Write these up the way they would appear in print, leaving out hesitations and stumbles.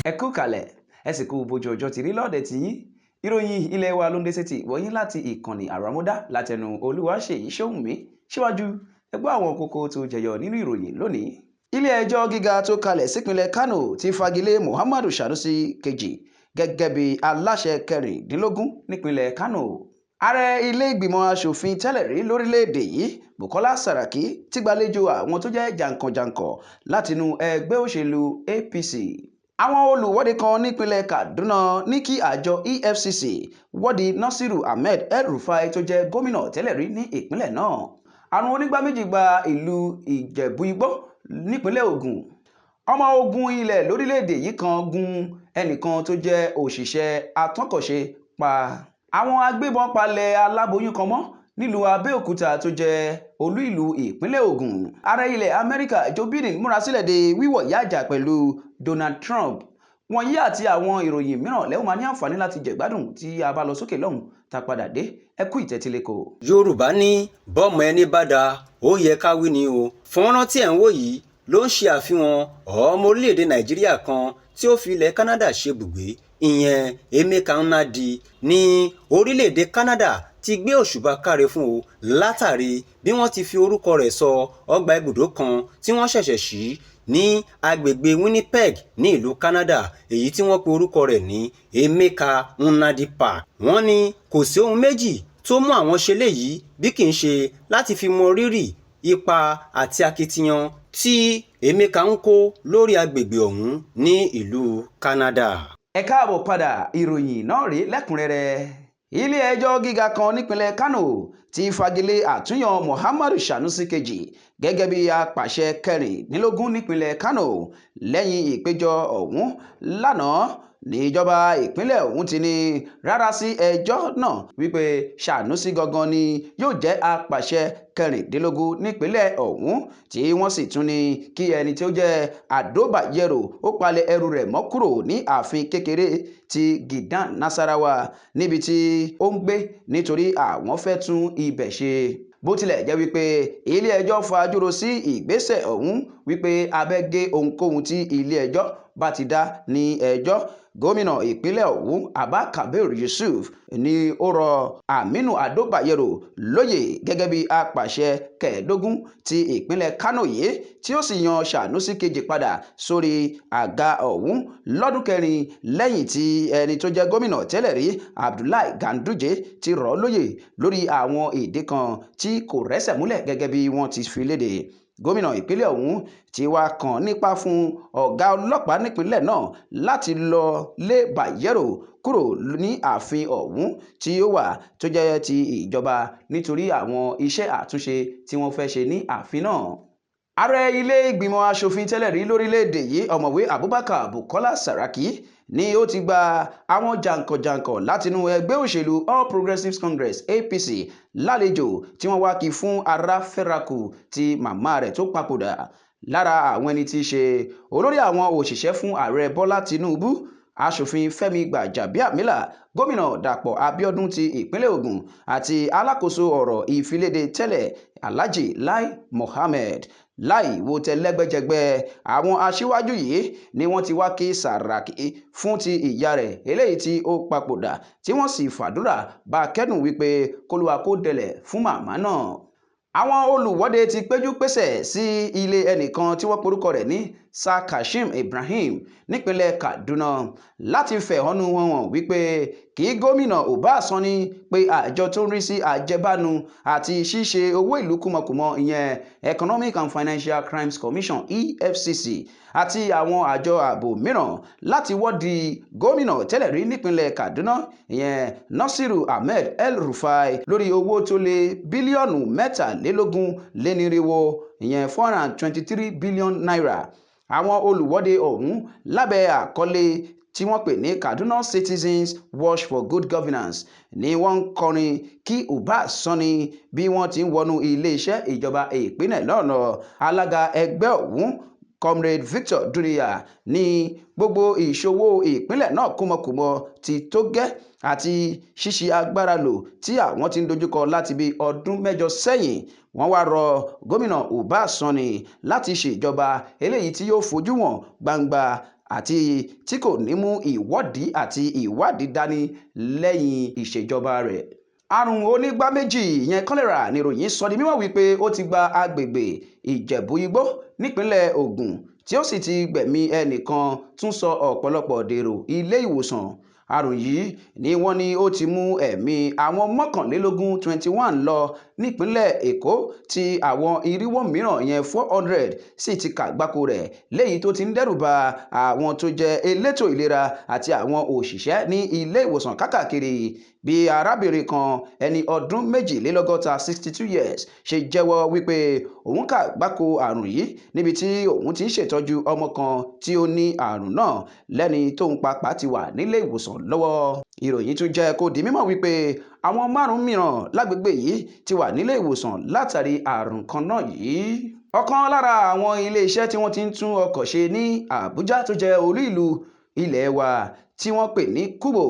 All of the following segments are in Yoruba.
Ẹ kú kalẹ̀, ẹ sì kú bójú ọjọ́ ti rí lọ́dẹ̀ tí yín. Ìròyìn ilé wa ló ń dé sétí ìwọ̀nyín láti ìkànnì àràmọ́dá látẹnu Olúwaṣèyí Ṣóhùnmí. Síwájú ẹ gbọ́ àwọn kókó tó jẹyọ nínú ìròyìn lónìí. Ilé ẹjọ́ gíga tó kalẹ̀ sípínlẹ̀ Kánò ti fagilé Muhammadu Sanusi kejì gẹ́gẹ́ bí aláṣẹ kẹrìndínlógún nípínlẹ̀ Kánò. Ààrẹ ilé ìgbìmọ̀ aṣòfin tẹ́lẹ̀ rí lórílẹ̀‐èdè yìí Bukola Saraki ti gbàlejò àwọn tó jẹ́ jàǹkànjàǹkàn látinú ẹgbẹ́ òṣèlú APC. Àwọn olùwọ́de kan nípínlẹ̀ Kaduna ní kí àjọ EFCC wọ́de Nasiru Ahmed El-Rufai tó jẹ́ gómìnà tẹ́lẹ̀ rí ní ìpínlẹ̀ náà. Àrùn onígbá méjì gba ìlú Ìjẹ̀bú-Igbó nípínlẹ̀ Ògùn. Ọmọ ogun ilẹ̀ lórílẹ̀‐èdè yìí kan gún ẹnìkan tó jẹ́ òṣìṣẹ́ atọ́kọ̀ṣe pa. Àwọn agbébọn palẹ̀ aláboyún kan mọ́ nílùú Abẹ́òkúta tó jẹ́ olú ìlú ìpínlẹ̀ Ògùn. Ààrẹ ilẹ̀ Amẹ́ríkà Joe Biden múra sílẹ̀ de wíwọ̀ yájà pẹ̀lú Donald Trump. Wọ̀nyí àti àwọn ìròyìn mìíràn lẹ́wọ̀n máa ní àǹfààní láti jẹ̀gbádùn tí a bá lọ sókè lọ́hùn tá a padà dé. Ẹ kú ìtẹ́tíléko. Yorùbá ní bọ́mọ ẹni bá da ó yẹ ká wí ni o. Fọ́nrán tí ẹ̀ ń wò yìí ló ń ṣe àfihàn ọmọ orílẹ̀-èdè Nàìjíríà kan tí ó fi ilẹ̀ Canada ṣe bùgbé, ìyẹn Emeka Nnadi ní orílẹ̀-èdè Canada ti gbé òṣùbà káre fún o látàrí bí wọ́n ti fi orúkọ rẹ̀ sọ ọgbà ibùdó kan tí wọ́n ṣẹ̀ṣẹ̀ ṣí ní agbègbè Winnipeg ní ìlú Canada, èyí tí wọ́n pe orúkọ rẹ̀ ní Emeka Nnadi Park. Wọ́n ní kò sí ohun méjì tó mú àwọn ṣe léyìí bí kì í ṣe láti fi mọ rírì ipa àti akitiyan tí Emeka ń kó lórí agbègbè ọ̀hún ní ìlú Canada. Ẹ káàbọ̀ padà, ìròyìn náà rí lẹ́kùnrẹ́rẹ́. Ilé ẹjọ́ gíga kan nípínlẹ̀ Kánò ti fagilé àtúnyàn Muhammadu Sanusi kejì gẹ́gẹ́ bí apàṣẹ kẹrìndínlógún nípínlẹ̀ Kánò. Lẹ́yìn ìpẹ̀jọ́ ọ̀hún lánàá ní ìjọba ìpínlẹ̀ ọ̀hún ti ní rárá sí ẹjọ́ náà wípé Sanusi gangan ni yóò jẹ́ apàṣẹ kẹrìndínlógún nípínlẹ̀ ọ̀hún, tí wọ́n sì tún ní kí ẹni tí ó jẹ́ Ado Bayero ó palẹ̀ ẹrù rẹ̀ mọ́ kúrò ní ààfin kékeré ti Gidan Nasarawa níbi tí ó ń gbé nítorí àwọn fẹ́ tún ibẹ̀ ṣe. Bó tilẹ̀ jẹ́ wípé ilé ẹjọ́ fajúro sí ìgbésẹ̀ ọ̀hún wípé abẹ́gẹ́ ohunkóhun tí ilé ẹjọ́ bá ti dá ní ẹjọ́. Gómìnà ìpínlẹ̀ ọ̀hún Abba Kabir Yusuf ni ó rọ Aminu Ado Bayero lóyè gẹ́gẹ́ bí apàṣẹ kẹẹ̀ẹ́dógún ti ìpínlẹ̀ Kánò yìí, tí ó sì yan Sanusi kejì padà sórí àga ọ̀hún lọ́dún kẹrin lẹ́yìn tí ẹni tó jẹ́ gómìnà tẹ́lẹ̀ rí Abdullahi Ganduje ti rọ̀ ọ́ lóyè lórí àwọn ìdí kan tí kò rẹ́sẹ̀ múlẹ̀ gẹ́gẹ́ bí wọ́n ti fi léde. Gómìnà ìpínlẹ̀ ọ̀hún ti wá kàn nípa fún ọ̀gá ọlọ́pàá nípínlẹ̀ náà láti lọ lé Bayero kúrò ní ààfin ọ̀hún tí ó wà tó jẹ́ ti ìjọba nítorí àwọn iṣẹ́ àtúnṣe tí wọ́n fẹ́ ṣe ní ààfin náà. Ààrẹ ilé ìgbìmọ̀ aṣòfin tẹ́lẹ̀ rí lórílẹ̀‐èdè yìí ọ̀mọ̀wé Abubakar Bukola Saraki ni ó ti gba àwọn jàǹkànjàǹkàn látinú ẹgbẹ́ òṣèlú All Progressives Congress APC lálejò tí wọ́n wá kí fún ara fẹ́rakù ti màmá rẹ̀ tó papòdà. Lára àwọn ẹni tí í ṣe olórí àwọn òṣìṣẹ́ fún ààrẹ Bọ́lá Tinubu, aṣòfin Fẹ́mi Gbàjàbíàmílà, gómìnà Dàpọ̀ Abíọ́dún ti ìpínlẹ̀ Ògùn àti alákòóso ọ̀rọ̀ ìfiléde tẹ́lẹ̀ Alhaji Lai Mohammed. Láì wo tẹlẹ́gbẹ́jẹgbẹ́ àwọn aṣíwájú yìí ni wọ́n ti wá kí Sàràkí fún ti ìyá rẹ̀ eléyìí tí ó papòdà, tí wọ́n sì fàdúrà bá a kẹ́dùn wípé kólúwa kó dẹlẹ̀ fún màmá náà. Àwọn olùwọ́de ti péjú pésẹ̀ sí ilé ẹnìkan tí wọ́n porúkọ rẹ̀ ní Sir Kashim Ibrahim nípínlẹ̀ Kaduna láti fẹ̀hónú wọn hàn wípé kí gómìnà Uba Sani pé àjọ tó ń rí sí àjẹbánu àti ṣíṣe owó ìlú kúmọkùmọ, ìyẹn Economic and Financial Crimes Commission EFCC, àti àwọn àjọ ààbò mìíràn láti wọ́di gómìnà tẹ́lẹ̀ rí nípínlẹ̀ Kaduna, ìyẹn Nasiru Ahmed El-Rufai lórí owó tó lé bílíọ̀nù mẹ́tàlélógún-lé-ní-irínwó, ìyẹn 423 billion naira. Àwọn olùwọ́de ọ̀hún lábẹ́ àkọlé tí wọ́n pè ní Kaduna Citizens Watch for Good Governance ni wọ́n ń kọrin kí Uba Sani bí wọ́n ti ń wọnú iléeṣẹ́ ìjọba ìpínlẹ̀ náà lọ. Alága ẹgbẹ́ ọ̀hún Comrade Victor Duriya ní gbogbo ìṣòwò ìpínlẹ̀ náà kúmọkùmọ ti tó gẹ́ àti ṣíṣe agbára lò tí àwọn ti ń dojúkọ láti bí ọdún 8 sẹ́yìn. Wọ́n wá rọ gómìnà Uba Sani láti ṣèjọba eléyìí tí yóò fojú wọn gbangba àti tí kò ní mú ìwọ́de àti ìwádìí dání lẹ́yìn ìṣèjọba rẹ̀. Àrùn onígbá méjì ìyẹn kọ́lẹ́rà níròyìn sọ di mímọ̀ wípé ó ti gba agbègbè Ìjẹ̀bú Igbó nípínlẹ̀ Ògùn tí ó sì ti gbẹ̀mí ẹnìkan tún sọ ọ̀pọ̀lọpọ̀ dèrò ilé ìwòsàn. Àrùn yìí ni wọ́n ní ó ti mú ẹ̀mí àwọn 21 lọ nípínlẹ̀ Èkó tí àwọn irinwó mìíràn yẹn 400 sì ti kàgbákò rẹ̀ léyìí tó ti ń dẹ́rùba àwọn tó jẹ́ elétò ìlera àti àwọn òṣìṣẹ́ ní ilé ìwòsàn kákàkiri. Bí arábìnrin kan ẹni ọdún 62 62 years ṣe jẹ́wọ́ wípé òun kàgbákò àrùn yìí níbi tí òun ti ń ṣètọ́jú ọmọ kan tí ó ní àrùn náà lẹ́ni tóun pàápàá ti wà nílé ìwòsàn lọ́wọ́. Ìròyìn tún jẹ́ kó di mímọ̀ wípé àwọn 5 mìíràn lágbègbè yìí ti wà nílé ìwòsàn látàrí àrùn kan náà yìí. Ọ̀kan lára àwọn ilé-iṣẹ́ tí wọ́n ti ń tún ọkọ̀ ṣe ní Àbújá tó jẹ́ olú ìlú ilẹ̀ wa tí wọ́n pè ní Kubo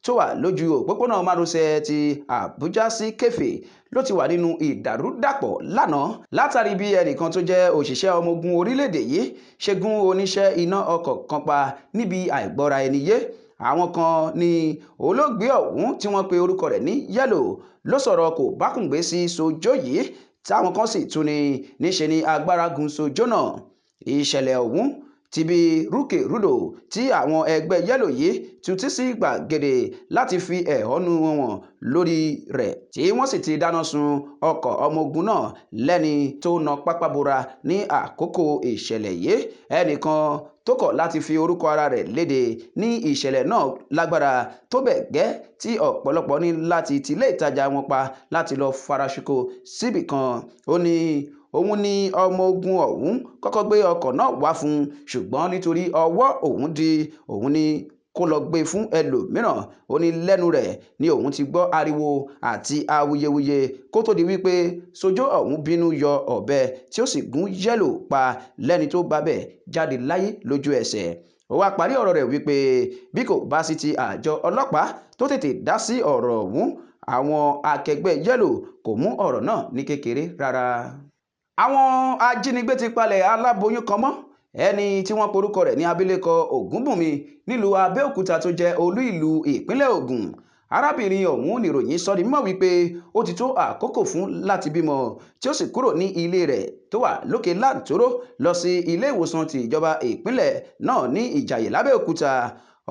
tó wà lójú òpópónà márosẹ̀ ti Àbújá sí Kéfè ló ti wà nínú ìdàrúdàpọ̀ lánàá látàrí bí ẹnìkan tó jẹ́ òṣìṣẹ́ ọmọ ogun orílẹ̀-èdè yìí ṣe gún oníṣẹ́ iná ọkọ̀ kan pa níbi àìgbọ́ra ẹni yé. Àwọn kan ní olóògbé ọ̀hún tí wọ́n pe orúkọ rẹ̀ ní Yẹ́lò ló sọ̀rọ̀ kò bákùngbé sí Sojó yìí táwọn kan sì tún ní níṣe ní agbára gun Sojó náà. Ìṣẹ̀lẹ̀ ọ̀hún ti bí rúkèrúdò tí àwọn ẹgbẹ́ Yẹ́lò yìí tutí sí gbàgede láti fi ẹ̀hónú wọn lórí rẹ̀ tí wọ́n sì ti dáná sun ọkọ̀ ọmọ ogun náà lẹ́ni tó na pápá bora ní àkókò ìṣẹ̀lẹ̀ yìí. Ẹnìkan tó kọ̀ láti fi orúkọ ara rẹ̀ léde ní ìṣẹ̀lẹ̀ náà lágbára tó bẹ́ẹ̀ gẹ́ tí ọ̀pọ̀lọpọ̀ ní láti tilé ìtajà wọn pa láti lọ faraṣoko síbì kan. Ó ní òun ni ọmọ ogun ọ̀hún kọ́kọ́ gbé ọkọ̀ náà wá fún un ṣùgbọ́n nítorí ọwọ́ òun di òun ni kó lọ gbé fún ẹlòmíràn. Ó ní lẹ́nu rẹ̀ ni òun ti gbọ́ ariwo àti awuyewuye kó tó di wípé Sojó ọ̀hún bínú yọ ọ̀bẹ tí ó sì gún Yẹ́lò pa lẹ́ni tó bá bẹ̀ jáde láyé lójú ẹsẹ̀. Ó wá parí ọ̀rọ̀ rẹ̀ wípé bí kò bá sí ti àjọ ọlọ́pàá tó tètè dá sí ọ̀rọ̀ ọ̀hún, àwọn akẹgbẹ́ Yẹ́lò kò mú ọ̀rọ̀ náà ní kékeré rárá. Àwọn ajínigbé ti palẹ̀ aláboyún kan mọ́ ẹni tí wọ́n porúkọ rẹ̀ ní abilékọ Ògúnbùnmi nílùú Abẹ́òkúta tó jẹ́ olú ìlú ìpínlẹ̀ Ògùn. Arábìnrin ọ̀hún níròyìn sọ di mímọ̀ wípé ó ti tó àkókò fún láti bímọ tí ó sì kúrò ní ilé rẹ̀ tó wà lókè Láǹtóró lọ sí ilé ìwòsàn ti ìjọba ìpínlẹ̀ náà ní Ìjàyè lábẹ́òkúta.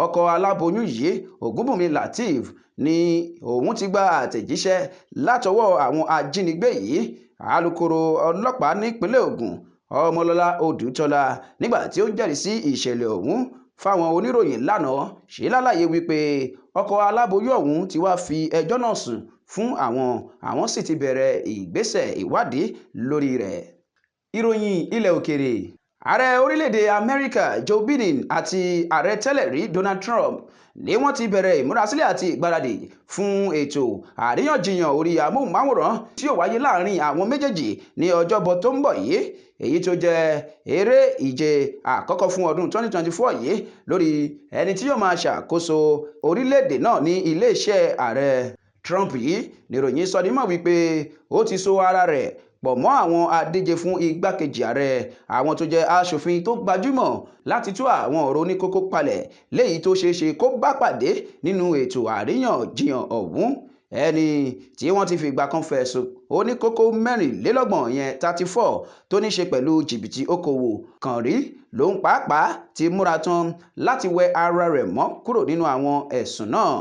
Ọkọ aláboyún yìí Ògúnbùnmi Lateef ni òun ti gba àtẹ̀jíṣẹ́ látọwọ́ àwọn ajínigbé yìí. Alukoro ọlọ́pàá nípínlẹ̀ Ògùn Ọmọlọ́lá Odùtọ́lá nígbà tí ó ń jẹ́rìí sí ìṣẹ̀lẹ̀ ọ̀hún fáwọn oníròyìn lánàá ṣe lálàyé wípé ọkọ aláboyún ọ̀hún ti wá fi ẹjọ́ náà sùn fún àwọn sì ti bẹ̀rẹ̀ ìgbésẹ̀ ìwádìí lórí rẹ̀. Ìròyìn ilẹ̀ òkèèrè. Ààrẹ orílẹ̀-èdè Amẹ́ríkà Joe Biden àti ààrẹ tẹ́lẹ̀ rí Donald Trump ni wọ́n ti bẹ̀rẹ̀ ìmúrasílẹ̀ àti ìgbáradì fún ètò àríyànjiyàn orí amóhùnmáwòrán tí yóò wáyé láàrin àwọn méjèèjì ní Ọjọ́bọ̀ tó ń bọ̀ yìí, èyí tó jẹ́ eré ìje àkọ́kọ́ fún ọdún 2024 yìí lórí ẹni tí yóò máa ṣàkóso orílẹ̀-èdè náà ní iléeṣẹ́ ààrẹ. Trump yìí níròyìn sọ di mímọ̀ wípé ó ti so ara rẹ̀ pọ̀ mọ́ àwọn adíje fún igbákejì ààrẹ, àwọn tó jẹ́ aṣòfin tó gbajúmọ̀ láti tú àwọn ọ̀rọ̀ oníkókó palẹ̀ léyìí tó ṣeé ṣe kó bá pàdé nínú ètò àríyànjiyàn ọ̀hún. Ẹni tí wọ́n ti fi ìgbà kan fẹ̀sùn oníkókó 24 yẹn 34 tó ní ṣe pẹ̀lú jìbìtì okòwò kan rí lòun pàápàá ti múra tán láti wẹ ara rẹ̀ mọ́ kúrò nínú àwọn ẹ̀sùn náà.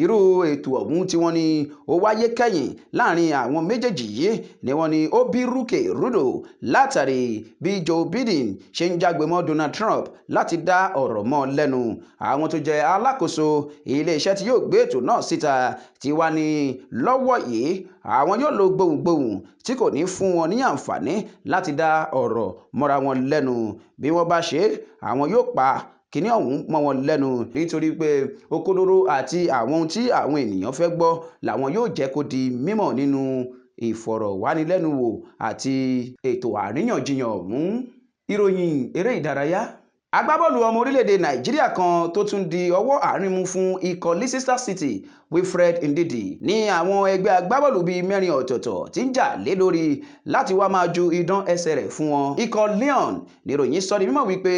Irú ètò ọ̀hún tí wọ́n ní ó wáyé kẹ́yìn láàrin àwọn méjèèjì yìí ni wọ́n ní ó bí rúkèrúdò látàrí bí Joe Biden ṣe ń jágbe mọ́ Donald Trump láti dá ọ̀rọ̀ mọ́ lẹ́nu. Àwọn tó jẹ́ alákòóso iléeṣẹ́ tí yóò gbé ètò náà síta ti wá ní lọ́wọ́ yìí àwọn yóò lo gbohùngbohùn tí kò ní fún wọn ní àǹfààní láti dá ọ̀rọ̀ mọ́ra wọn lẹ́nu. Bí wọ́n bá ṣe àwọn yóò pa kíní ọ̀hún mọ́ wọn lẹ́nu nítorí pé òkodoro àti àwọn ohun tí àwọn ènìyàn fẹ́ gbọ́ làwọn yóò jẹ́ kó di mímọ̀ nínú ìfọ̀rọ̀wánilẹ́nuwò àti ètò àríyànjiyàn ọ̀hún. Ìròyìn eré ìdárayá. Agbábọ́ọ̀lù ọmọ orílẹ̀-èdè Nàìjíríà kan tó tún di ọwọ́ àárín mú fún ikọ̀ Leicester City Wilfred Ndidi ní àwọn ẹgbẹ́ agbábọ́ọ̀lù bíi 4 ọ̀tọ̀ọ̀tọ̀ tí ń jà lé lórí láti wá máa ju idán ẹsẹ̀ rẹ̀ fún wọn. Ikọ̀ Lyon níròyìn sọ di mímọ̀ wípé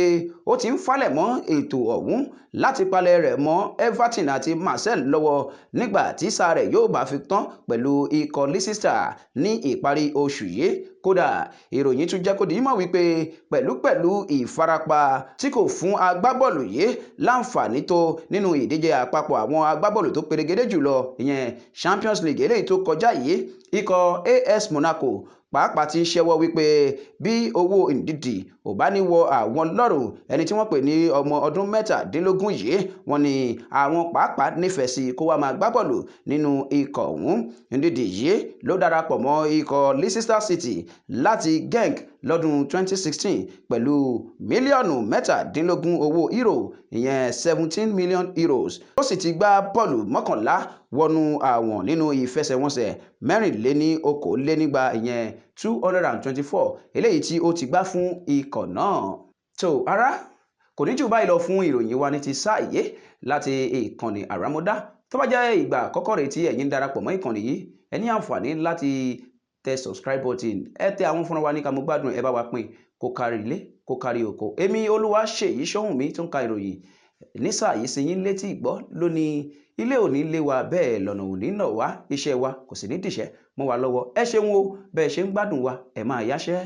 ó ti ń falẹ̀ mọ́ ètò ọ̀hún láti palẹ̀ rẹ̀ mọ́ Everton àti Marseille lọ́wọ́ nígbà tí sáà rẹ̀ yóò bá fi tán pẹ̀lú ikọ̀ Leicester ní ìparí oṣù yìí. Kódà ìròyìn tún jẹ́ kó di mọ̀ wípé pẹ̀lú ìfarapa tí kò fún agbábọ́ọ̀lù yìí láǹfààní tó nínú ìdíje àpapọ̀ àwọn agbábọ́ọ̀lù tó perégedé jùlọ ìyẹn Champions League eléyìí tó kọjá yìí, ikọ̀ AS Monaco pàápàá ti ṣẹ́wọ́ wípé bí owó Ndidi ò bá ní wọ àwọn lọ́rùn, ẹni tí wọ́n pè ní ọmọ ọdún 17 yìí, wọ́n ní àwọn pàápàá nífẹ̀ẹ́ sí kó wá máa gbá bọ́ọ̀lù nínú ikọ̀ ọ̀hún. Ndidi yìí ló darapọ̀ mọ́ ikọ̀ Leicester City láti Genk lọ́dún 2016 pẹ̀lú mílíọ̀nù 17 owó euro ìyẹn 17 million euros. Ó sì ti gbá bọ́ọ̀lù 11 wọnú àwọn nínú ìfẹsẹ̀wọnsẹ̀ 24 ìyẹn 224 eléyìí tí ó ti gbá fún ikọ̀ náà. tó ará kò ní jù báyìí lọ fún ìròyìn wa ní ti sáà yìí láti ìkànnì Àràmọ̀dá. tó bá jẹ́ ìgbà àkọ́kọ́ rẹ̀ tí ẹ̀yin darapọ̀ mọ́ ìkànnì yìí, ẹ ní àǹfààní láti tẹ subscribe button, ẹ tẹ àwọn fúnra wa ní Kámúgbádùn, ẹ bá wa pín kó kárí ilé kó kárí oko. Èmi Olúwaṣèyí Ṣóhùnmí tó ń ka ìròyìn ní sáà yìí sí yín létí ìgbọ́ lónìí. Ilé ò ní lé wa bẹ́ẹ̀ lọ́nà ò ní nà wá, iṣẹ́ wa kò sì ní dìṣẹ́ mọ́ wa lọ́wọ́. Ẹ ṣeun o bẹ́ẹ̀ ṣe ń gbádùn wa, ẹ máa yáṣẹ́.